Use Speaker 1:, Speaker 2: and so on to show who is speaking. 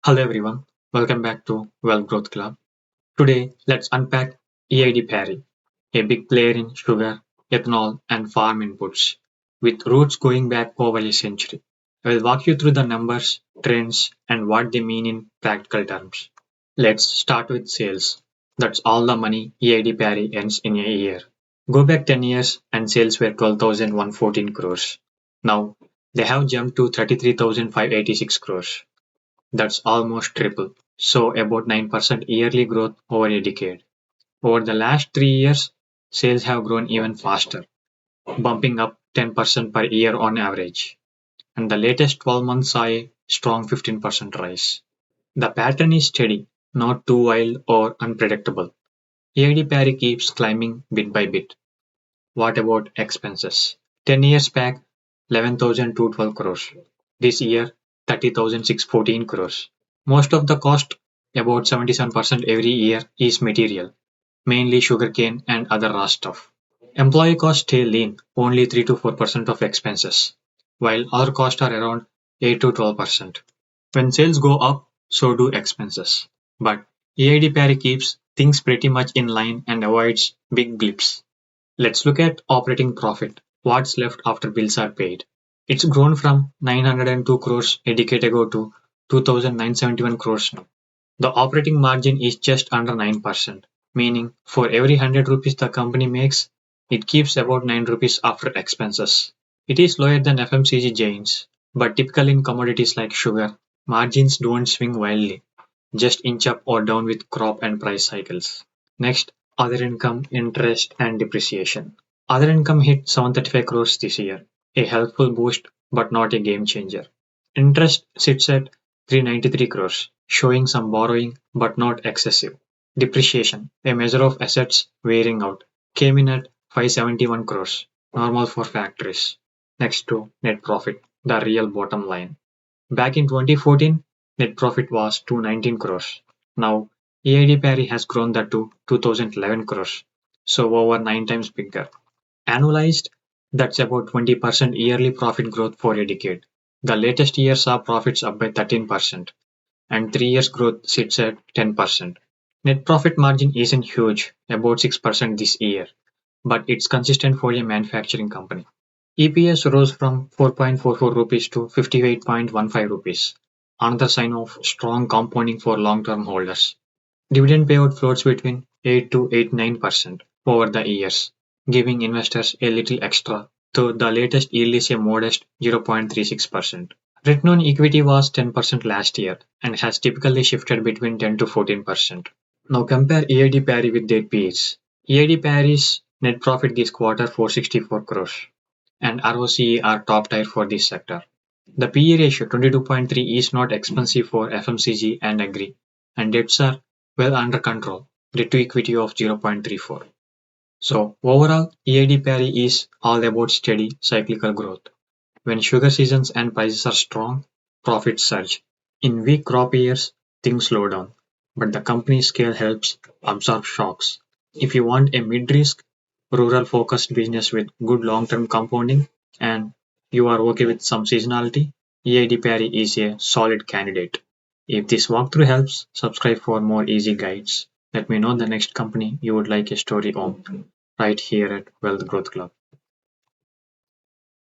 Speaker 1: Hello everyone, welcome back to Wealth Growth Club. Today, let's unpack EID Parry, a big player in sugar, ethanol, and farm inputs, with roots going back over a century. I will walk you through the numbers, trends, and what they mean in practical terms. Let's start with sales. That's all the money EID Parry earns in a year. Go back 10 years and sales were 12,114 crores. Now, they have jumped to 33,586 crores. That's almost triple, so about 9% yearly growth over a decade. Over the last 3 years, sales have grown even faster, bumping up 10% per year on average, and the latest 12 months saw a strong 15% rise. The pattern is steady, not too wild or unpredictable. EID Parry keeps climbing bit by bit. What about expenses? 10 years back, 11,212 crores. This year, 30,614 crores. Most of the cost, about 77% every year, is material, mainly sugarcane and other raw stuff. Employee costs stay lean, only 3 to 4% of expenses, while other costs are around 8 to 12%. When sales go up, so do expenses. But EID Parry keeps things pretty much in line and avoids big blips. Let's look at operating profit, what's left after bills are paid. It's grown from 902 crores a decade ago to 2,971 crores now. The operating margin is just under 9%, meaning for every 100 rupees the company makes, it keeps about 9 rupees after expenses. It is lower than FMCG giants, but typical in commodities like sugar, margins don't swing wildly, just inch up or down with crop and price cycles. Next, other income, interest, and depreciation. Other income hit 735 crores this year, a helpful boost but not a game changer. Interest sits at 393 crores, showing some borrowing but not excessive. Depreciation, a measure of assets wearing out, came in at 571 crores, normal for factories. Next to net profit, the real bottom line. Back in 2014, net profit was 219 crores. Now, EID Parry has grown that to 2011 crores, so over 9 times bigger. Annualized, that's about 20% yearly profit growth for a decade. The latest year saw profits up by 13%, and 3 years growth sits at 10%. Net profit margin isn't huge, about 6% this year, but it's consistent for a manufacturing company. EPS rose from 4.44 rupees to 58.15 rupees, another sign of strong compounding for long-term holders. Dividend payout floats between 8 to 89% over the years, giving investors a little extra, though the latest yield is a modest 0.36%. Return on equity was 10% last year and has typically shifted between 10 to 14%. Now compare EID Parry with their peers. EID Parry's net profit this quarter 464 crores and ROCE are top tier for this sector. The PE ratio 22.3 is not expensive for FMCG and agri, and debts are well under control, debt to equity of 0.34. So overall, EID Parry is all about steady cyclical growth. When sugar seasons and prices are strong, profits surge. In weak crop years, things slow down, but the company's scale helps absorb shocks. If you want a mid-risk, rural-focused business with good long-term compounding and you are okay with some seasonality, EID Parry is a solid candidate. If this walkthrough helps, subscribe for more easy guides. Let me know the next company you would like a story on right here at Wealth Growth Club.